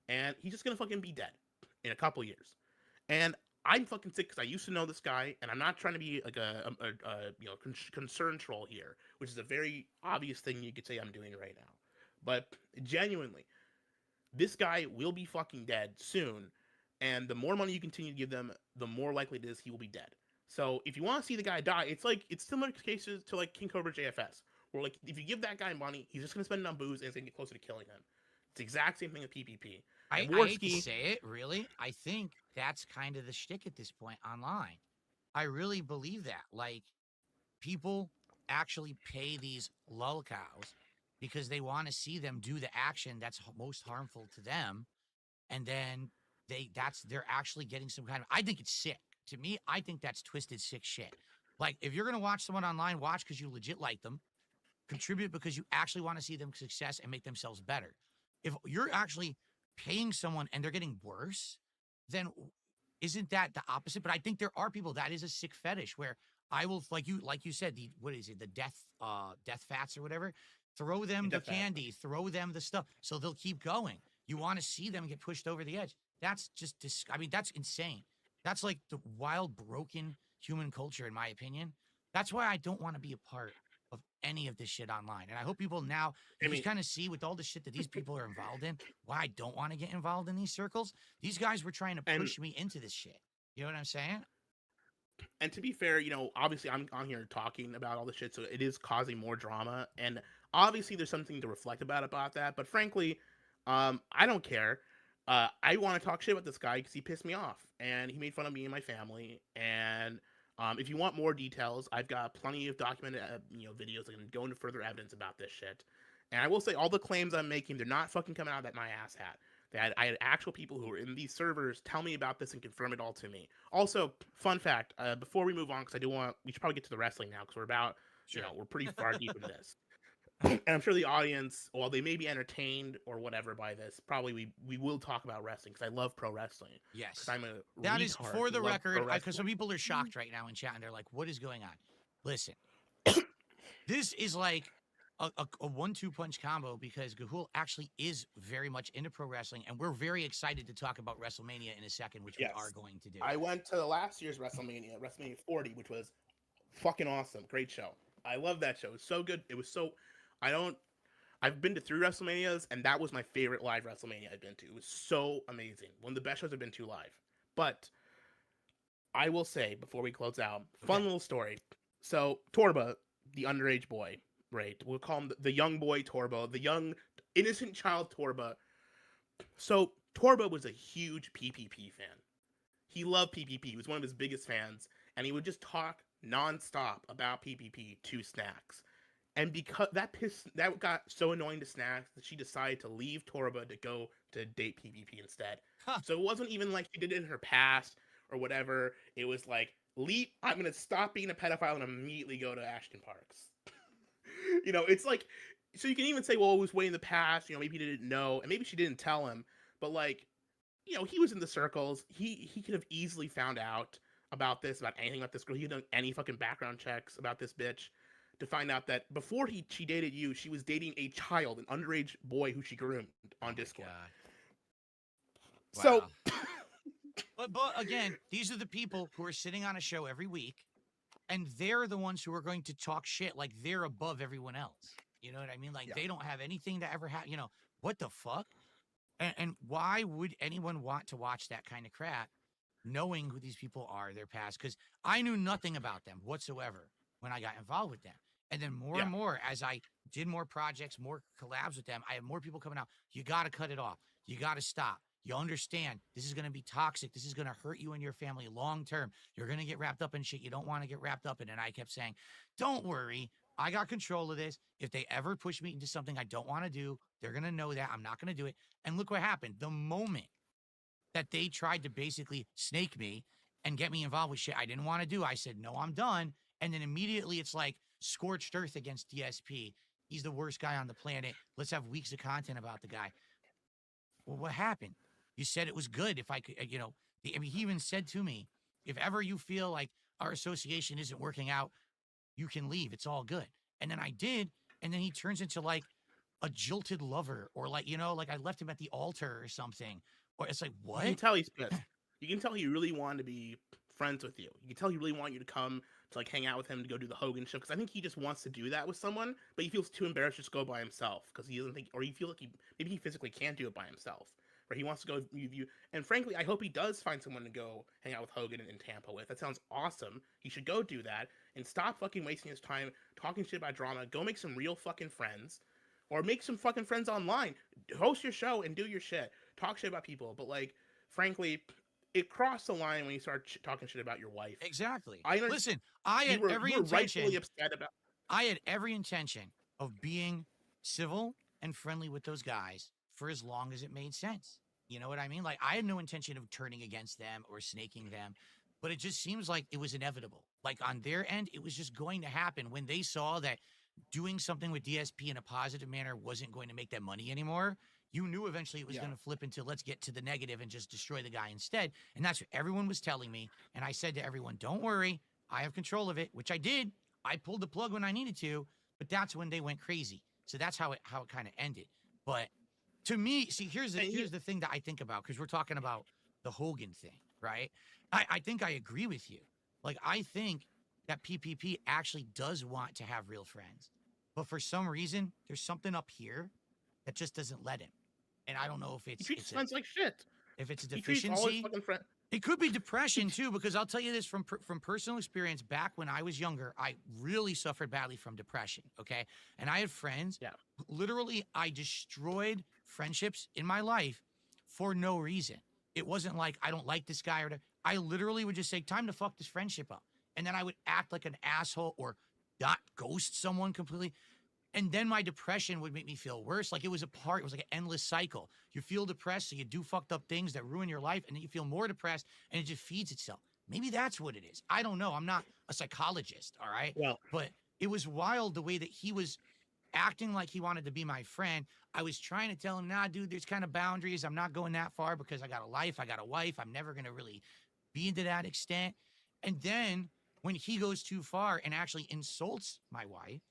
And he's just going to fucking be dead in a couple years. And I'm fucking sick because I used to know this guy, and I'm not trying to be like a concern troll here, which is a very obvious thing you could say I'm doing right now. But genuinely, this guy will be fucking dead soon, and the more money you continue to give them, the more likely it is he will be dead. So if you want to see the guy die, it's similar cases to like King Cobra JFS, where like if you give that guy money, he's just gonna spend it on booze and it's gonna get closer to killing him. It's the exact same thing with PPP. I hate to say it, really. I think that's kind of the shtick at this point online. I really believe that. Like, people actually pay these lol cows because they want to see them do the action that's most harmful to them, and then they're actually getting some kind of. I think it's sick. To me, I think that's twisted, sick shit. Like, if you're gonna watch someone online, watch because you legit like them, contribute because you actually want to see them success and make themselves better. If you're actually paying someone and they're getting worse, then isn't that the opposite? But I think there are people that is a sick fetish where I will, like you said, the death fats or whatever, throw them the candy, throw them the stuff so they'll keep going. You want to see them get pushed over the edge. That's just, that's insane. That's like the wild, broken human culture, in my opinion. That's why I don't want to be a part of any of this shit online. And I hope people now, you just kind of see with all the shit that these people are involved in, why I don't want to get involved in these circles. These guys were trying to push me into this shit. You know what I'm saying? And to be fair, obviously I'm on here talking about all this shit, so it is causing more drama. And obviously there's something to reflect about that. But frankly, I don't care. I want to talk shit about this guy because he pissed me off and he made fun of me and my family. And if you want more details, I've got plenty of documented videos that can go into further evidence about this shit. And I will say all the claims I'm making, they're not fucking coming out of my ass hat. I had actual people who were in these servers tell me about this and confirm it all to me. Also, fun fact, before we move on, because we should probably get to the wrestling now, because we're pretty far deep into this. And I'm sure the audience, while they may be entertained or whatever by this, probably we will talk about wrestling, because I love pro wrestling. Yes. That is for the record, because some people are shocked right now in chat, and they're like, what is going on? Listen, this is like a 1-2 punch combo, because Gahool actually is very much into pro wrestling, and we're very excited to talk about WrestleMania in a second, which we are going to do. I went to last year's WrestleMania 40, which was fucking awesome. Great show. I love that show. It was so good. It was so... I've been to 3 WrestleManias, and that was my favorite live WrestleMania I've been to. It was so amazing. One of the best shows I've been to live. But I will say, before we close out, fun little story. So, Torba, the underage boy, right? We'll call him the young boy Torbo, the young innocent child Torba. So Torba was a huge PPP fan. He loved PPP. He was one of his biggest fans, and he would just talk nonstop about PPP to Snacks. And because that got so annoying to Snacks that she decided to leave Torba to go to date PPP instead. Huh. So it wasn't even like she did it in her past or whatever. It was like, leave. I'm gonna stop being a pedophile and immediately go to Ashton Parks. It's like, so you can even say, well, it was way in the past. Maybe he didn't know, and maybe she didn't tell him. But like, he was in the circles. He could have easily found out about anything about this girl. He had done any fucking background checks about this bitch to find out that before she dated you, she was dating a child, an underage boy who she groomed on Discord. Wow. So, but again, these are the people who are sitting on a show every week, and they're the ones who are going to talk shit like they're above everyone else. You know what I mean? Like they don't have anything to ever have. What the fuck? And why would anyone want to watch that kind of crap, knowing who these people are, their past? Because I knew nothing about them whatsoever when I got involved with them. And then more and more, as I did more projects, more collabs with them, I have more people coming out. You got to cut it off. You got to stop. You understand this is going to be toxic. This is going to hurt you and your family long term. You're going to get wrapped up in shit you don't want to get wrapped up in. And I kept saying, don't worry. I got control of this. If they ever push me into something I don't want to do, they're going to know that. I'm not going to do it. And look what happened. The moment that they tried to basically snake me and get me involved with shit I didn't want to do, I said, no, I'm done. And then immediately it's like scorched earth against DSP. He's the worst guy on the planet. Let's have weeks of content about the guy. Well, what happened? You said it was good if I could, he even said to me, if ever you feel like our association isn't working out, you can leave. It's all good. And then I did. And then he turns into like a jilted lover, or like, like I left him at the altar or something. Or it's like, what? You can tell he's pissed. You can tell he really wanted to be friends with you. You can tell he really wanted you to come to like hang out with him to go do the Hogan show. Because I think he just wants to do that with someone, but he feels too embarrassed to just go by himself because he doesn't think, or he feels like maybe he physically can't do it by himself. Or he wants to go with you. And frankly, I hope he does find someone to go hang out with Hogan in Tampa with. That sounds awesome. He should go do that and stop fucking wasting his time talking shit about drama. Go make some real fucking friends, or make some fucking friends online. Host your show and do your shit. Talk shit about people. But like, frankly, it crossed the line when you start talking shit about your wife. Exactly. Listen, I had every intention. Rightfully upset about. I had every intention of being civil and friendly with those guys for as long as it made sense. You know what I mean? Like, I had no intention of turning against them or snaking them, but it just seems like it was inevitable. Like, on their end, it was just going to happen when they saw that doing something with DSP in a positive manner wasn't going to make them money anymore. You knew eventually it was going to flip into let's get to the negative and just destroy the guy instead. And that's what everyone was telling me. And I said to everyone, don't worry, I have control of it, which I did. I pulled the plug when I needed to, but that's when they went crazy. So that's how it kind of ended. But to me, see, here's the thing that I think about, because we're talking about the Hogan thing, right? I think I agree with you. Like, I think that PPP actually does want to have real friends. But for some reason, there's something up here that just doesn't let him. And I don't know if He treats friends like shit. If it's a He treats all his deficiency. fucking friends. It could be depression too, because I'll tell you this from personal experience. Back when I was younger, I really suffered badly from depression, okay? And I had friends. Yeah. Literally, I destroyed friendships in my life for no reason. It wasn't like, I don't like this guy or I literally would just say, time to fuck this friendship up. And then I would act like an asshole or not ghost someone completely. And then my depression would make me feel worse. Like it was like an endless cycle. You feel depressed, so you do fucked up things that ruin your life, and then you feel more depressed, and it just feeds itself. Maybe that's what it is. I don't know. I'm not a psychologist, all right? Well, but it was wild the way that he was acting like he wanted to be my friend. I was trying to tell him, nah, dude, there's kind of boundaries. I'm not going that far because I got a life. I got a wife. I'm never going to really be into that extent. And then when he goes too far and actually insults my wife,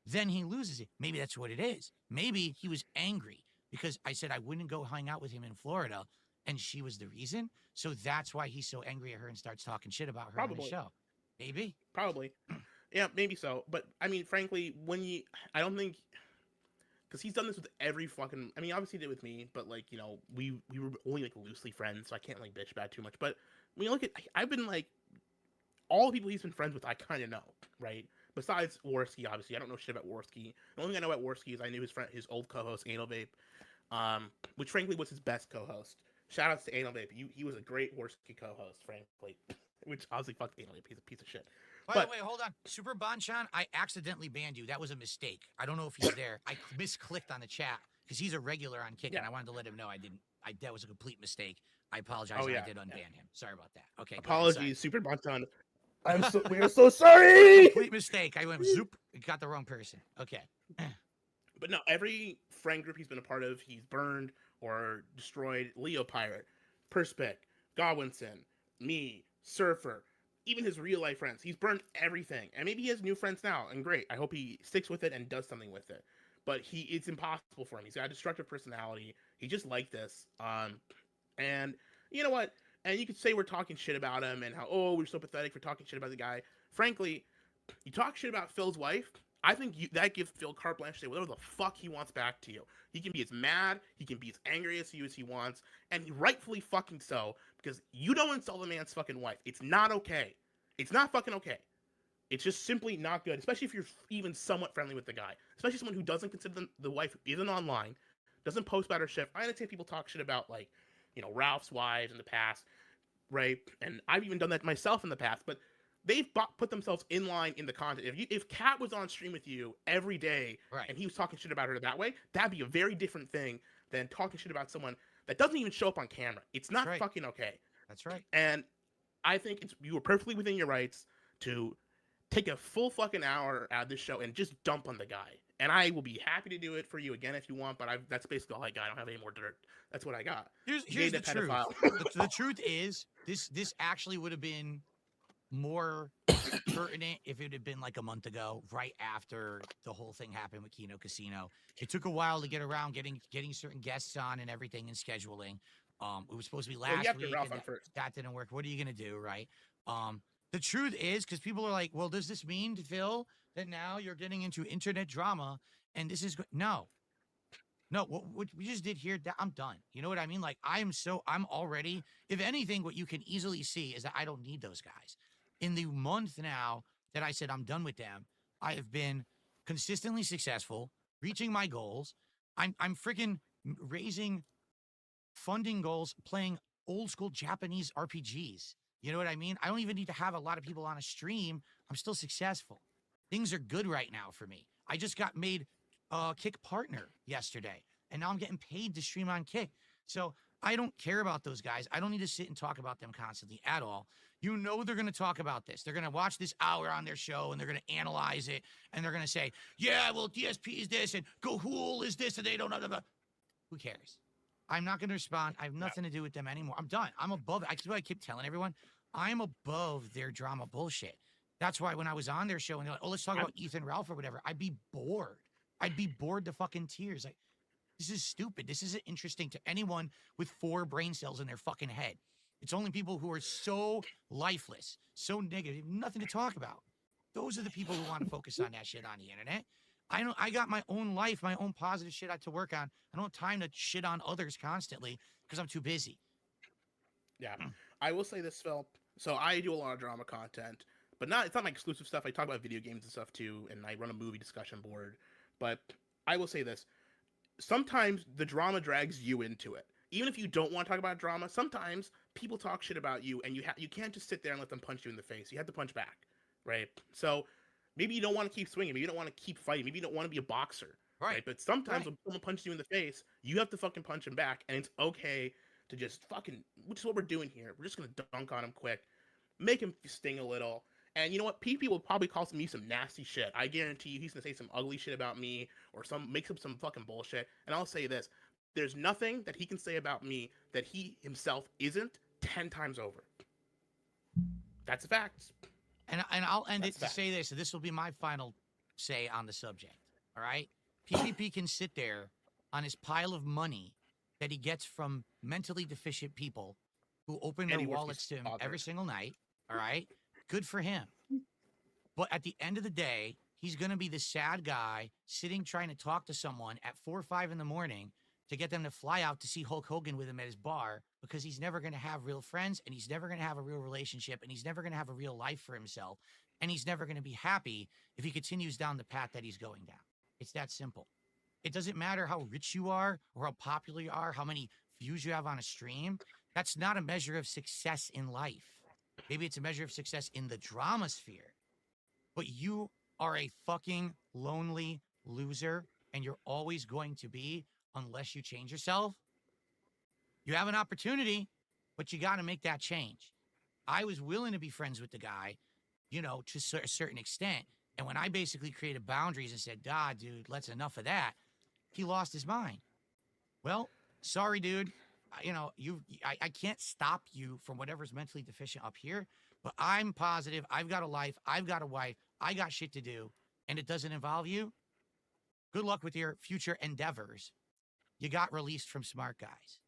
then he loses it. Maybe that's what it is. Maybe he was angry because I said I wouldn't go hang out with him in Florida, and she was the reason. So that's why he's so angry at her and starts talking shit about her on the show. Maybe. Probably. Yeah, maybe so. But, I mean, frankly, I don't think, because he's done this with every fucking, I mean, obviously he did it with me, but, like, you know, we were only, like, loosely friends, so I can't, like, bitch about it too much. But when you look at, I've been, like, all the people he's been friends with, I kind of know, right? besides Worski, obviously, I don't know shit about Worski. The only thing I know about Worski is I knew his old co-host Anal Vape, which frankly was his best co-host. Shout outs to Anal Vape. He was a great Worski co-host, frankly. Which obviously fuck Anal Vape. He's a piece of shit. By the way, hold on. Super Bonchan, I accidentally banned you. That was a mistake. I don't know if he's there. I misclicked on the chat because he's a regular on Kick, and I wanted to let him know that was a complete mistake. I apologize. I did unban him. Sorry about that. Okay. Apologies, Super Bonchan. We are so sorry. Complete mistake. I went zoop. Got the wrong person. Okay. But no, every friend group he's been a part of, he's burned or destroyed. Leo Pirate, Perspec, Godwinson, me, Surfer, even his real life friends. He's burned everything. And maybe he has new friends now, and great. I hope he sticks with it and does something with it. But it's impossible for him. He's got a destructive personality. He just like this. And you know what? And you could say we're talking shit about him and how, we're so pathetic for talking shit about the guy. Frankly, you talk shit about Phil's wife, I think that gives Phil carte blanche to say whatever the fuck he wants back to you. He can be as mad, he can be as angry as he wants, and rightfully fucking so, because you don't insult the man's fucking wife. It's not okay. It's not fucking okay. It's just simply not good, especially if you're even somewhat friendly with the guy. Especially someone who doesn't consider the wife isn't online, doesn't post about her shit. I understand people talk shit about, like, Ralph's wives in the past, right? And I've even done that myself in the past, but they've put themselves in line in the content. If Kat was on stream with you every day, right, and he was talking shit about her that way, that'd be a very different thing than talking shit about someone that doesn't even show up on camera. It's not fucking okay. That's right. And I think you were perfectly within your rights to take a full fucking hour out of this show and just dump on the guy. And I will be happy to do it for you again if you want, but that's basically all I got. I don't have any more dirt. That's what I got. Here's the truth. The truth is, this actually would have been more pertinent if it had been like a month ago, right after the whole thing happened with Kino Casino. It took a while to get around getting certain guests on and everything and scheduling. It was supposed to be last week. That didn't work. What are you gonna do, right? The truth is, because people are like, well, does this mean, Phil, that now you're getting into internet drama and this is no, what we just did here, I'm done. You know what I mean? Like, I'm already, if anything, what you can easily see is that I don't need those guys. In the month now that I said I'm done with them, I have been consistently successful, reaching my goals. I'm freaking raising funding goals, playing old school Japanese RPGs. You know what I mean? I don't even need to have a lot of people on a stream. I'm still successful. Things are good right now for me. I just got made Kick partner yesterday, and now I'm getting paid to stream on Kick. So I don't care about those guys. I don't need to sit and talk about them constantly at all. You know they're going to talk about this. They're going to watch this hour on their show, and they're going to analyze it, and they're going to say, yeah, well, DSP is this, and Gahool is this, and they don't know. Who cares? I'm not going to respond. I have nothing to do with them anymore. I'm done. I'm above it. That's what I keep telling everyone. I'm above their drama bullshit. That's why when I was on their show, and they're like, oh, let's talk about Ethan Ralph or whatever, I'd be bored. I'd be bored to fucking tears. Like, this is stupid. This isn't interesting to anyone with 4 brain cells in their fucking head. It's only people who are so lifeless, so negative, nothing to talk about. Those are the people who want to focus on that shit on the internet. I got my own life, my own positive shit I have to work on. I don't have time to shit on others constantly because I'm too busy. Yeah. I will say this, Phil. So I do a lot of drama content, but it's not my exclusive stuff. I talk about video games and stuff too, and I run a movie discussion board. But I will say this. Sometimes the drama drags you into it. Even if you don't want to talk about drama, sometimes people talk shit about you, and you can't just sit there and let them punch you in the face. You have to punch back, right? So maybe you don't want to keep swinging. Maybe you don't want to keep fighting. Maybe you don't want to be a boxer, right? But sometimes when someone punches you in the face, you have to fucking punch him back, and it's okay to just fucking, which is what we're doing here. We're just going to dunk on him quick, make him sting a little. And you know what? PP will probably call me some nasty shit. I guarantee you he's going to say some ugly shit about me or make up some fucking bullshit. And I'll say this. There's nothing that he can say about me that he himself isn't 10 times over. That's a fact. And I'll end it to say this. And this will be my final say on the subject. All right? PPP can sit there on his pile of money that he gets from mentally deficient people who open their wallets to him every single night. All right? Good for him. But at the end of the day, he's going to be the sad guy sitting trying to talk to someone at 4 or 5 in the morning to get them to fly out to see Hulk Hogan with him at his bar because he's never going to have real friends and he's never going to have a real relationship and he's never going to have a real life for himself. And he's never going to be happy if he continues down the path that he's going down. It's that simple. It doesn't matter how rich you are or how popular you are, how many views you have on a stream. That's not a measure of success in life. Maybe it's a measure of success in the drama sphere. But you are a fucking lonely loser, and you're always going to be unless you change yourself. You have an opportunity, but you got to make that change. I was willing to be friends with the guy, you know, to a certain extent. And when I basically created boundaries and said, dude, let's enough of that, he lost his mind. Well, sorry, dude. You know, I can't stop you from whatever's mentally deficient up here, but I'm positive. I've got a life. I've got a wife. I got shit to do, and it doesn't involve you. Good luck with your future endeavors. You got released from Smart Guys.